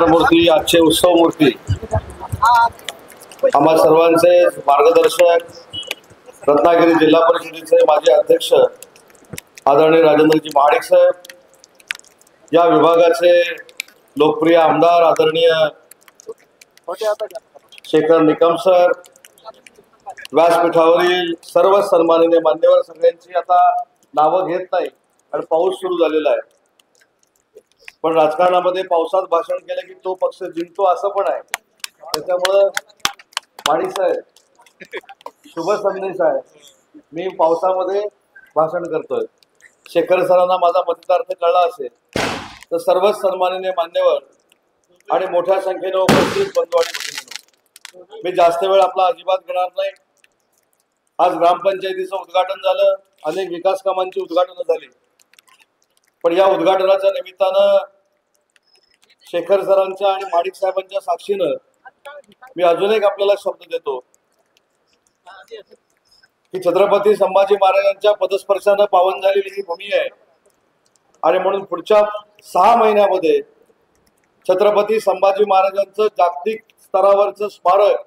मूर्ती आजचे उत्सव मूर्ती आम्हा सर्वांचे मार्गदर्शक रत्नागिरी जिल्हा परिषदेचे माजी अध्यक्ष आदरणीय राजेंद्रजी महाडिक साहेब, या विभागाचे लोकप्रिय आमदार आदरणीय शेखर निकम सर, व्यासपीठावरील सर्व सन्माननीय मान्यवर, सगळ्यांची आता नावं घेत नाही आणि पाऊस सुरू झालेला आहे. पण राजकारणामध्ये पावसात भाषण केलं की तो पक्ष जिंकतो असं पण आहे. त्याच्यामुळं महाडिक साहेब, शुभ संदेश आहे. मी पावसामध्ये भाषण करतोय. शेखर सरांना माझा मतार्थ कळला असेल तर सर्वच सन्माननीय मान्यवर आणि मोठ्या संख्येने उपस्थित बंधू आणि भगिनींनो, मी जास्त वेळ आपला अजिबात घेणार नाही. आज ग्रामपंचायतीचं उद्घाटन झालं, अनेक विकास कामांची उद्घाटन झाली, पण या उद्घाटनाच्या निमित्तानं शेखर सरांच्या आणि महाडिक साहेबांच्या साक्षीनं मी अजून एक आपल्याला शब्द देतो की छत्रपती संभाजी महाराजांच्या पदस्पर्शानं पावन झालेली ही भूमी आहे आणि म्हणून पुढच्या 6 महिन्यामध्ये छत्रपती संभाजी महाराजांचं जागतिक स्तरावरचं स्मारक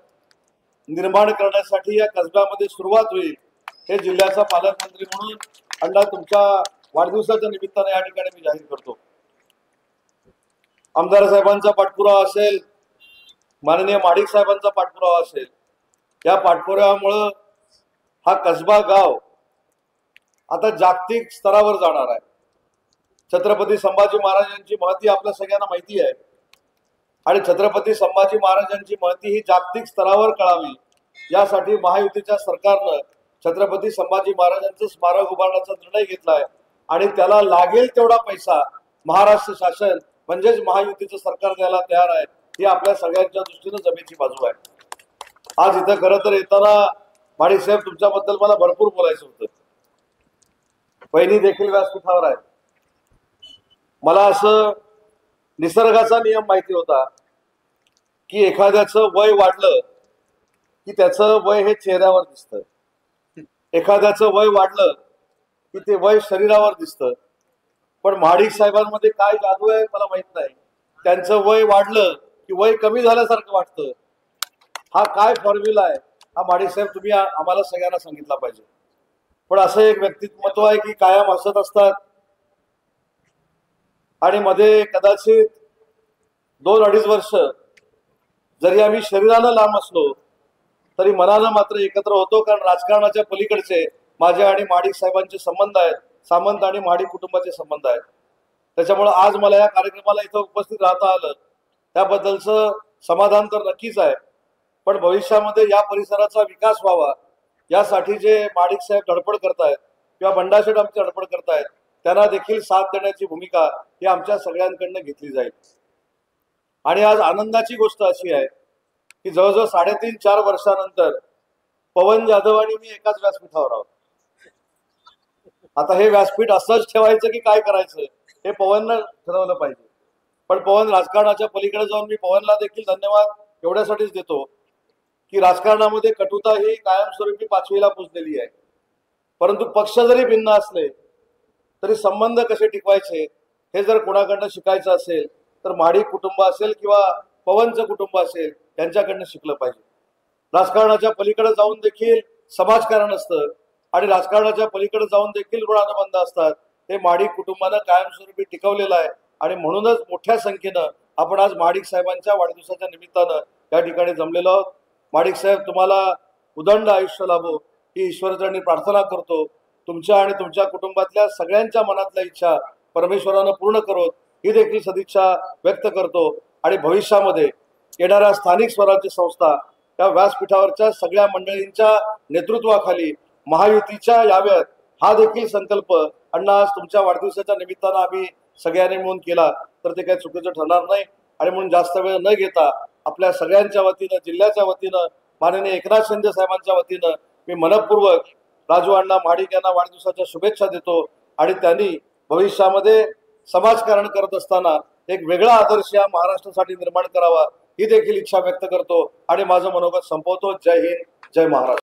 निर्माण करण्यासाठी या कसब्यामध्ये सुरुवात होईल. हे जिल्ह्याचा पालकमंत्री म्हणून अण्णा तुमच्या वाढदिवसाच्या निमित्ताने या ठिकाणी मी जाहीर करतो. आमदार साहेबांचा पाठपुरावा असेल, माननीय महाडिक साहेबांचा पाठपुरावा असेल, या पाठपुराव्यामुळं हा कसबा गाव आता जागतिक स्तरावर जाणार आहे. छत्रपती संभाजी महाराजांची महती आपल्या सगळ्यांना माहिती आहे आणि छत्रपती संभाजी महाराजांची महती ही जागतिक स्तरावर कळावी यासाठी महायुतीच्या सरकारनं छत्रपती संभाजी महाराजांचं स्मारक उभारण्याचा निर्णय घेतला आहे आणि त्याला लागेल तेवढा पैसा महाराष्ट्र शासन म्हणजेच महायुतीचं सरकार द्यायला तयार आहे. ही आपल्या सगळ्यांच्या दृष्टीनं जमेची बाजू आहे. आज इथं खरं तर येताना महाडिक साहेब तुमच्याबद्दल मला भरपूर बोलायचं होतं. बहिणी देखील व्यासपीठावर आहेत. मला असं निसर्गाचा नियम माहिती होता की एखाद्याचं वय वाढलं की त्याचं वय हे चेहऱ्यावर दिसतं, एखाद्याचं वय वाढलं की ते वय शरीरावर दिसतं. पण महाडिक साहेबांमध्ये काय जादू आहे मला माहित नाही. त्यांचं वय वाढलं की वय कमी झाल्यासारखं वाटतं. हा काय फॉर्म्युला आहे हा महाडिक साहेब तुम्ही आम्हाला सगळ्यांना सांगितला पाहिजे. पण असं एक व्यक्तिमत्व आहे की कायम हसत असतात आणि मध्ये कदाचित 2-2.5 वर्ष जरी आम्ही शरीरानं लांब असलो तरी मनानं मात्र एकत्र होतो, कारण राजकारणाच्या पलीकडचे माझे आणि महाडिक साहेबांचे संबंध आहेत, सामंत आणि महाडिक कुटुंबाचे संबंध आहेत. त्याच्यामुळे आज मला या कार्यक्रमाला इथं उपस्थित राहता आलं त्याबद्दलचं समाधान तर नक्कीच आहे. पण भविष्यामध्ये या परिसराचा विकास व्हावा यासाठी जे महाडिक साहेब धडपड करतायत किंवा बंडाशेठ आमची धडपड करतायत त्यांना देखील साथ देण्याची भूमिका ही आमच्या सगळ्यांकडनं घेतली जाईल. आणि आज आनंदाची गोष्ट अशी आहे की जवळजवळ 3.5-4 वर्षानंतर पवन जाधव आणि मी एकाच व्यासपीठावर आहोत. आता हे व्यासपीठ असंच ठेवायचं की काय करायचं हे पवननं ठरवलं पाहिजे. पण पवन राजकारणाच्या पलीकडे जाऊन मी पवनला देखील धन्यवाद एवढ्यासाठीच देतो की राजकारणामध्ये कटुता ही कायमस्वरूपी 5वीला पुजलेली आहे. परंतु पक्ष जरी भिन्न असले तरी संबंध कसे टिकवायचे हे जर कोणाकडनं शिकायचं असेल तर महाडिक कुटुंब असेल किंवा पवनचं कुटुंब असेल यांच्याकडनं शिकलं पाहिजे. राजकारणाच्या पलीकडे जाऊन देखील समाजकारण असतं आणि राजकारणाच्या पलीकडे जाऊन देखील ऋणानुबंध असतात. हे महाडिक कुटुंबानं कायमस्वरूपी टिकवलेलं आहे आणि म्हणूनच मोठ्या संख्येनं आपण आज महाडिक साहेबांच्या वाढदिवसाच्या निमित्तानं या ठिकाणी जमलेलो आहोत. महाडिक साहेब तुम्हाला उदंड आयुष्य लाभो ही ईश्वरचरणी प्रार्थना करतो. तुमच्या आणि तुमच्या कुटुंबातल्या सगळ्यांच्या मनातल्या इच्छा परमेश्वरानं पूर्ण करोत ही देखील सदिच्छा व्यक्त करतो. आणि भविष्यामध्ये येणाऱ्या स्थानिक स्वराज्य संस्था या व्यासपीठावरच्या सगळ्या मंडळींच्या नेतृत्वाखाली महायुतीच्या याव्यात हा देखील संकल्प अण्णा आज तुमच्या वाढदिवसाच्या निमित्तानं आम्ही सगळ्यांनी मिळून केला तर ते काही चुकीचं ठरणार नाही. आणि म्हणून जास्त वेळ न घेता आपल्या सगळ्यांच्या वतीनं, जिल्ह्याच्या वतीनं, माननीय एकनाथ शिंदे साहेबांच्या वतीनं मी मनपूर्वक राजू अण्णा महाडिक यांना वाढदिवसाच्या शुभेच्छा देतो. आणि त्यांनी भविष्यामध्ये समाजकारण करत असताना एक वेगळा आदर्श या महाराष्ट्रासाठी निर्माण करावा ही देखील इच्छा व्यक्त करतो आणि माझं मनोगत संपवतो. जय हिंद, जय महाराष्ट्र.